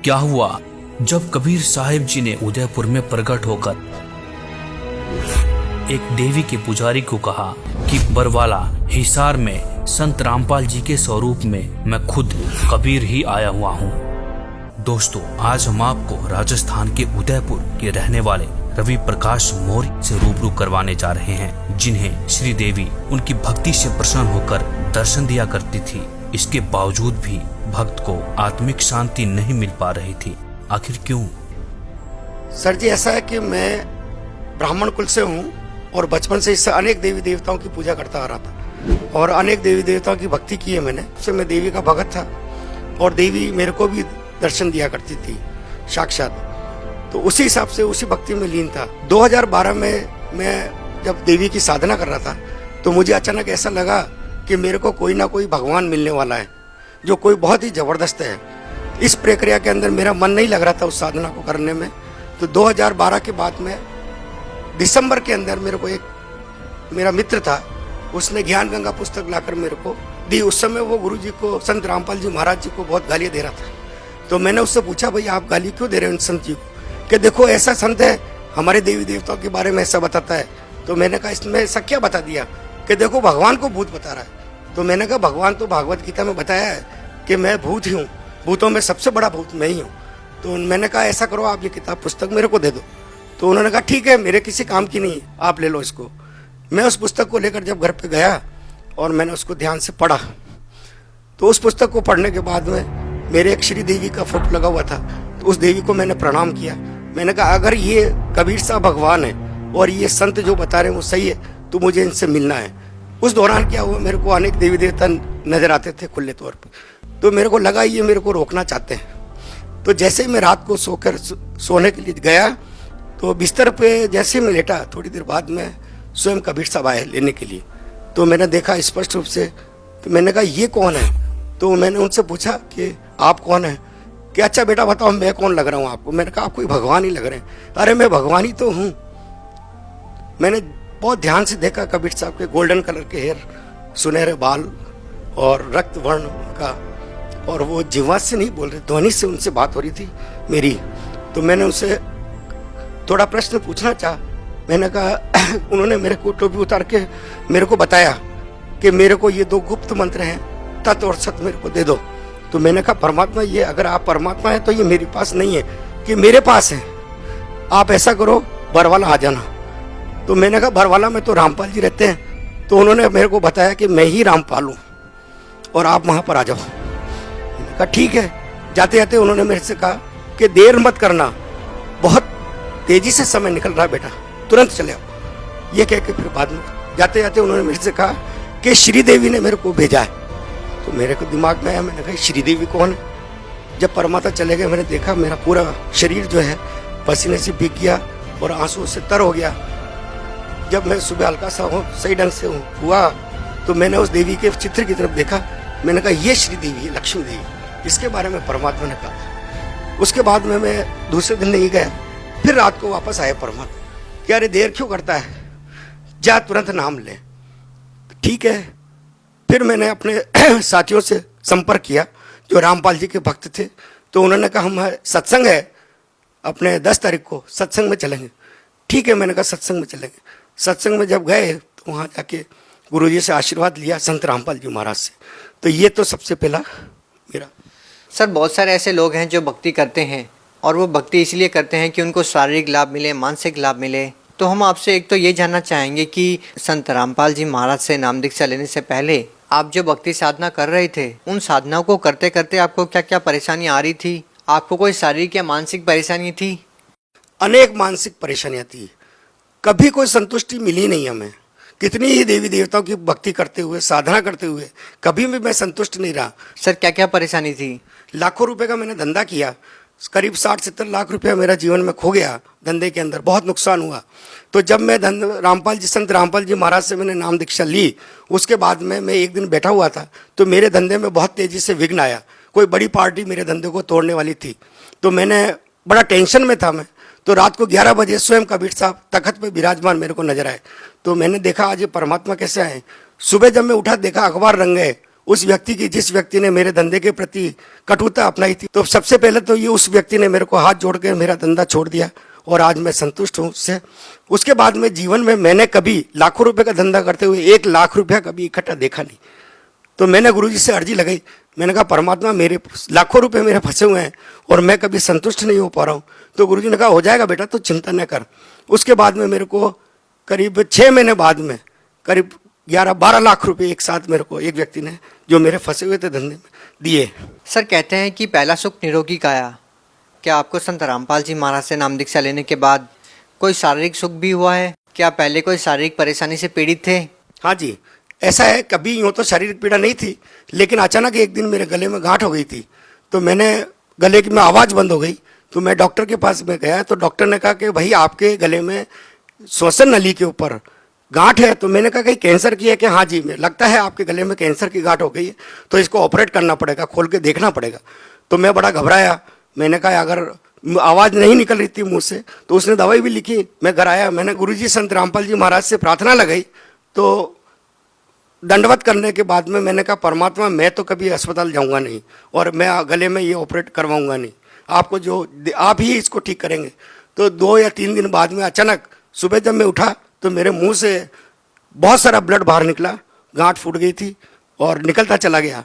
क्या हुआ जब कबीर साहिब जी ने उदयपुर में प्रकट होकर एक देवी के पुजारी को कहा कि बरवाला हिसार में संत रामपाल जी के स्वरूप में मैं खुद कबीर ही आया हुआ हूँ। दोस्तों, आज हम आपको राजस्थान के उदयपुर के रहने वाले रवि प्रकाश मौर्य से रूबरू करवाने जा रहे हैं, जिन्हें श्री देवी उनकी भक्ति से प्रसन्न होकर दर्शन दिया करती थी। इसके बावजूद भी भक्त को आत्मिक शांति नहीं मिल पा रही थी। आखिर क्यों? सर जी, ऐसा है कि मैं ब्राह्मण कुल से हूँ और बचपन से इससे अनेक देवी देवताओं की पूजा करता आ रहा था और अनेक देवी देवताओं की भक्ति की है मैंने। उससे मैं देवी का भगत था और देवी मेरे को भी दर्शन दिया करती थी साक्षात। तो उसी हिसाब से उसी भक्ति में लीन था। 2012 में मैं जब देवी की साधना कर रहा था तो मुझे अचानक ऐसा लगा कि मेरे को कोई ना कोई भगवान मिलने वाला है जो कोई बहुत ही जबरदस्त है। इस प्रक्रिया के अंदर मेरा मन नहीं लग रहा था उस साधना को करने में। तो 2012 के बाद में दिसंबर के अंदर मेरे को एक मेरा मित्र था, उसने ज्ञान गंगा पुस्तक लाकर मेरे को दी। उस समय वो गुरु जी को, संत रामपाल जी महाराज जी को बहुत गालियाँ दे रहा था। तो मैंने उससे पूछा, भाई आप गाली क्यों दे रहे हो इन संत जी को? कि देखो ऐसा संत है, हमारे देवी देवताओं के बारे में ऐसा बताता है। तो मैंने कहा इसमें ऐसा क्या बता दिया? कि देखो भगवान को भूत बता रहा है। तो मैंने कहा भगवान तो भागवत गीता में बताया है कि मैं भूत ही हूँ, भूतों में सबसे बड़ा भूत मैं ही हूँ। तो मैंने कहा ऐसा करो, आप ये किताब पुस्तक मेरे को दे दो। तो उन्होंने कहा ठीक है, मेरे किसी काम की नहीं है, आप ले लो इसको। मैं उस पुस्तक को लेकर जब घर पे गया और मैंने उसको ध्यान से पढ़ा, तो उस पुस्तक को पढ़ने के बाद में मेरे एक श्री देवी का फोटो लगा हुआ था। तो उस देवी को मैंने प्रणाम किया। मैंने कहा अगर ये कबीर साहब भगवान है और ये संत जो बता रहे हैं वो सही है तो मुझे इनसे मिलना है। उस दौरान क्या हुआ, मेरे को अनेक देवी देवता नजर आते थे खुले तौर पर। तो मेरे को लगा ये मेरे को रोकना चाहते हैं। तो जैसे ही मैं रात को सोने के लिए गया तो बिस्तर पे जैसे ही मैं लेटा, थोड़ी देर बाद में स्वयं कबीर साहब आए लेने के लिए। तो मैंने देखा स्पष्ट रूप से। तो मैंने कहा ये कौन है? तो मैंने उनसे पूछा कि आप कौन है? कि अच्छा बेटा बताओ मैं कौन लग रहा हूँ आपको? मैंने कहा आप कोई भगवान ही लग रहे हैं। अरे मैं भगवान ही तो हूँ। मैंने बहुत ध्यान से देखा कबीर साहब के गोल्डन कलर के हेयर, सुनहरे बाल और रक्त वर्ण का, और वो जिह्वा से नहीं बोल रहे, ध्वनि से उनसे बात हो रही थी मेरी। तो मैंने उनसे थोड़ा प्रश्न पूछना चाहा। मैंने कहा उन्होंने मेरे को टोपी उतार के मेरे को बताया कि मेरे को ये 2 गुप्त मंत्र हैं, तत् और सत मेरे को दे दो। तो मैंने कहा परमात्मा, ये अगर आप परमात्मा है तो ये मेरे पास नहीं है कि मेरे पास है। आप ऐसा करो बरवाला आ जाना। तो मैंने कहा बरवाला में तो रामपाल जी रहते हैं। तो उन्होंने मेरे को बताया कि मैं ही रामपाल हूँ और आप वहाँ पर आ जाओ। मैंने कहा ठीक है। जाते जाते उन्होंने मेरे से कहा कि देर मत करना, बहुत तेजी से समय निकल रहा है बेटा, तुरंत चले आओ। ये कह के फिर बाद में जाते जाते उन्होंने मेरे से कहा कि श्री देवी ने मेरे को भेजा है। तो मेरे को दिमाग में आया, मैंने कहा श्री देवी कौन है? जब परमात्मा चले गए मैंने देखा मेरा पूरा शरीर जो है पसीने से भीग गया और आंसू से तर हो गया। जब मैं सुबह हल्का सा सही ढंग से हुआ तो मैंने उस देवी के चित्र की तरफ देखा। मैंने कहा ये श्री देवी है, लक्ष्मी देवी, इसके बारे में परमात्मा ने कहा। उसके बाद में मैं दूसरे दिन नहीं गया। फिर रात को वापस आया परमात्मा कि अरे देर क्यों करता है, जा तुरंत नाम ले। ठीक है। फिर मैंने अपने साथियों से संपर्क किया जो रामपाल जी के भक्त थे। तो उन्होंने कहा हम सत्संग है अपने 10 तारीख को, सत्संग में चलेंगे। ठीक है, मैंने कहा सत्संग में चलेंगे। सत्संग में जब गए तो वहाँ जाके गुरुजी से आशीर्वाद लिया, संत रामपाल जी महाराज से। तो ये तो सबसे पहला मेरा। सर, बहुत सारे ऐसे लोग हैं जो भक्ति करते हैं और वो भक्ति इसलिए करते हैं कि उनको शारीरिक लाभ मिले, मानसिक लाभ मिले। तो हम आपसे एक तो ये जानना चाहेंगे कि संत रामपाल जी महाराज से नाम दीक्षा लेने से पहले आप जो भक्ति साधना कर रहे थे, उन साधनाओं को करते करते आपको क्या क्या परेशानी आ रही थी? आपको कोई शारीरिक या मानसिक परेशानी थी? अनेक मानसिक परेशानियां थी, कभी कोई संतुष्टि मिली नहीं हमें। कितनी ही देवी देवताओं की भक्ति करते हुए, साधना करते हुए कभी भी मैं संतुष्ट नहीं रहा। सर, क्या क्या परेशानी थी? लाखों रुपए का मैंने धंधा किया, करीब 60-70 लाख रुपया मेरा जीवन में खो गया धंधे के अंदर, बहुत नुकसान हुआ। तो जब मैं संत रामपाल जी महाराज से मैंने नाम दीक्षा ली, उसके बाद में मैं एक दिन बैठा हुआ था तो मेरे धंधे में बहुत तेजी से विघ्न आया। कोई बड़ी पार्टी मेरे धंधे को तोड़ने वाली थी। तो मैंने बड़ा टेंशन में था मैं। तो रात को 11 बजे स्वयं कबीर साहब तखत पे विराजमान मेरे को नजर आए। तो मैंने देखा आज ये परमात्मा कैसे आए। सुबह जब मैं उठा देखा अखबार रंग गए, उस व्यक्ति की, जिस व्यक्ति ने मेरे धंधे के प्रति कटुता अपनाई थी, तो सबसे पहले तो ये उस व्यक्ति ने मेरे को हाथ जोड़ के मेरा धंधा छोड़ दिया और आज मैं संतुष्ट हूँ उससे। उसके बाद में जीवन में मैंने कभी लाखों रुपए का धंधा करते हुए 1 लाख रुपया कभी इकट्ठा देखा नहीं। तो मैंने गुरुजी से अर्जी लगाई, मैंने कहा परमात्मा मेरे लाखों रुपए मेरे फंसे हुए हैं और मैं कभी संतुष्ट नहीं हो पा रहा हूँ। तो गुरुजी ने कहा हो जाएगा बेटा, तो चिंता न कर। उसके बाद में मेरे को करीब 6 महीने बाद में करीब 11-12 लाख रुपए एक साथ मेरे को एक व्यक्ति ने, जो मेरे फंसे हुए थे धंधे में, दिए। सर कहते हैं कि पहला सुख निरोगी काया। क्या आपको संत रामपाल जी महाराज से नाम दीक्षा लेने के बाद कोई शारीरिक सुख भी हुआ है? क्या पहले कोई शारीरिक परेशानी से पीड़ित थे? हाँ जी, ऐसा है। कभी यूँ तो शारीरिक पीड़ा नहीं थी, लेकिन अचानक एक दिन मेरे गले में गांठ हो गई थी। तो मैंने गले की में आवाज़ बंद हो गई, तो मैं डॉक्टर के पास में गया। तो डॉक्टर ने कहा कि भाई आपके गले में श्वसन नली के ऊपर गांठ है। तो मैंने कहा कहीं कैंसर की है कि हाँ जी, लगता है आपके गले में कैंसर की गांठ हो गई है, तो इसको ऑपरेट करना पड़ेगा, खोल के देखना पड़ेगा। तो मैं बड़ा घबराया। मैंने कहा अगर आवाज़ नहीं निकल रही थी मुँह से, तो उसने दवाई भी लिखी। मैं घर आया, मैंने गुरुजी संत रामपाल जी महाराज से प्रार्थना लगाई। तो दंडवत करने के बाद में मैंने कहा परमात्मा मैं तो कभी अस्पताल जाऊंगा नहीं और मैं गले में ये ऑपरेट करवाऊंगा नहीं, आपको जो आप ही इसको ठीक करेंगे। तो 2 या 3 दिन बाद में अचानक सुबह जब मैं उठा तो मेरे मुंह से बहुत सारा ब्लड बाहर निकला, गांठ फूट गई थी और निकलता चला गया।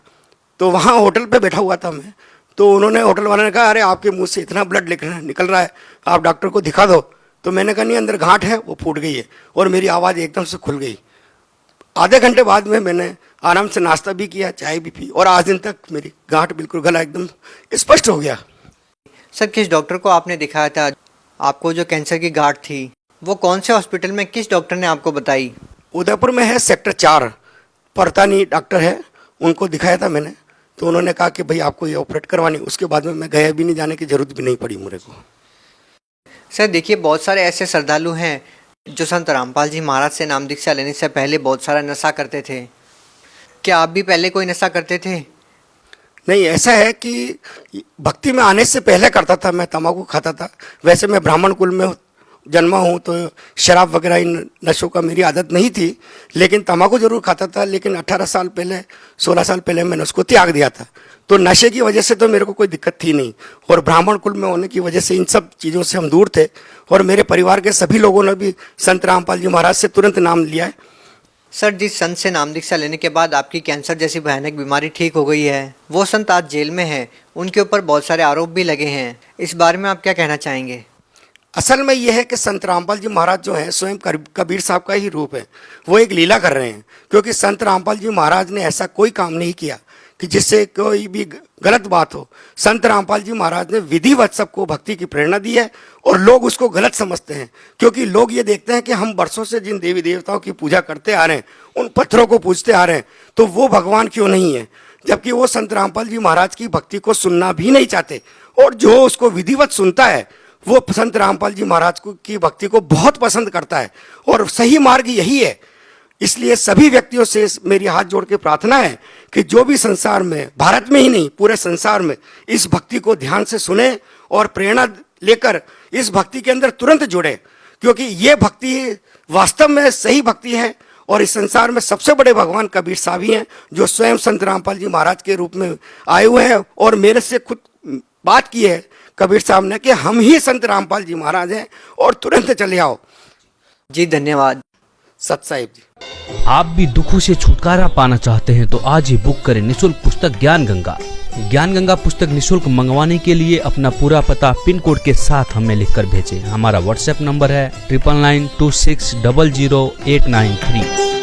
तो वहाँ होटल पे बैठा हुआ था मैं, तो उन्होंने, होटल वाले ने कहा अरे आपके मुंह से इतना ब्लड निकल रहा है, आप डॉक्टर को दिखा दो। तो मैंने कहा नहीं, अंदर गांठ है, वो फूट गई है। और मेरी आवाज़ एकदम से खुल गई। आधे घंटे बाद में मैंने आराम से नाश्ता भी किया, चाय भी पी, और आज दिन तक मेरी गांठ बिल्कुल, गला एकदम स्पष्ट हो गया। सर किस डॉक्टर को आपने दिखाया था? आपको जो कैंसर की गांठ थी वो कौन से हॉस्पिटल में, किस डॉक्टर ने आपको बताई? उदयपुर में है, सेक्टर 4 परतानी डॉक्टर है, उनको दिखाया था मैंने। तो उन्होंने कहा कि भाई आपको ये ऑपरेट करवानी। उसके बाद में मैं गया भी नहीं, जाने की जरूरत भी नहीं पड़ी मेरे को। सर देखिए, बहुत सारे ऐसे श्रद्धालु हैं जो संत रामपाल जी महाराज से नाम दीक्षा लेने से पहले बहुत सारा नशा करते थे। क्या आप भी पहले कोई नशा करते थे? नहीं, ऐसा है कि भक्ति में आने से पहले करता था, मैं तंबाकू खाता था। वैसे मैं ब्राह्मण कुल में जन्मा हूँ, तो शराब वगैरह इन नशों का मेरी आदत नहीं थी, लेकिन तंबाकू जरूर खाता था। लेकिन 18 साल पहले, 16 साल पहले मैंने उसको त्याग दिया था। तो नशे की वजह से तो मेरे को कोई दिक्कत थी नहीं, और ब्राह्मण कुल में होने की वजह से इन सब चीज़ों से हम दूर थे। और मेरे परिवार के सभी लोगों ने भी संत रामपाल जी महाराज से तुरंत नाम लिया है। सर जिस संत से नाम दीक्षा लेने के बाद आपकी कैंसर जैसी भयानक बीमारी ठीक हो गई है, वो संत आज जेल में है, उनके ऊपर बहुत सारे आरोप भी लगे हैं। इस बारे में आप क्या कहना चाहेंगे? असल में यह है कि संत रामपाल जी महाराज जो हैं स्वयं कबीर साहब का ही रूप है। वो एक लीला कर रहे हैं, क्योंकि संत रामपाल जी महाराज ने ऐसा कोई काम नहीं किया कि जिससे कोई भी गलत बात हो। संत रामपाल जी महाराज ने विधिवत सबको भक्ति की प्रेरणा दी है, और लोग उसको गलत समझते हैं, क्योंकि लोग ये देखते हैं कि हम वर्षों से जिन देवी देवताओं की पूजा करते आ रहे हैं, उन पत्थरों को पूजते आ रहे हैं, तो वो भगवान क्यों नहीं है? जबकि वो संत रामपाल जी महाराज की भक्ति को सुनना भी नहीं चाहते, और जो उसको विधिवत सुनता है वो संत रामपाल जी महाराज की भक्ति को बहुत पसंद करता है, और सही मार्ग यही है। इसलिए सभी व्यक्तियों से मेरी हाथ जोड़ के प्रार्थना है कि जो भी संसार में, भारत में ही नहीं पूरे संसार में, इस भक्ति को ध्यान से सुने और प्रेरणा लेकर इस भक्ति के अंदर तुरंत जुड़े, क्योंकि ये भक्ति वास्तव में सही भक्ति है। और इस संसार में सबसे बड़े भगवान कबीर साहब ही हैं, जो स्वयं संत रामपाल जी महाराज के रूप में आए हुए हैं, और मेरे से खुद बात की है कबीर साहब ने कि हम ही संत रामपाल जी महाराज हैं, और तुरंत चले आओ। जी धन्यवाद। सत साहिब जी। आप भी दुखों से छुटकारा पाना चाहते हैं तो आज ही बुक करें निःशुल्क पुस्तक ज्ञान गंगा। ज्ञान गंगा पुस्तक निःशुल्क मंगवाने के लिए अपना पूरा पता पिन कोड के साथ हमें लिखकर भेजें। हमारा व्हाट्सएप नंबर है 9992600893।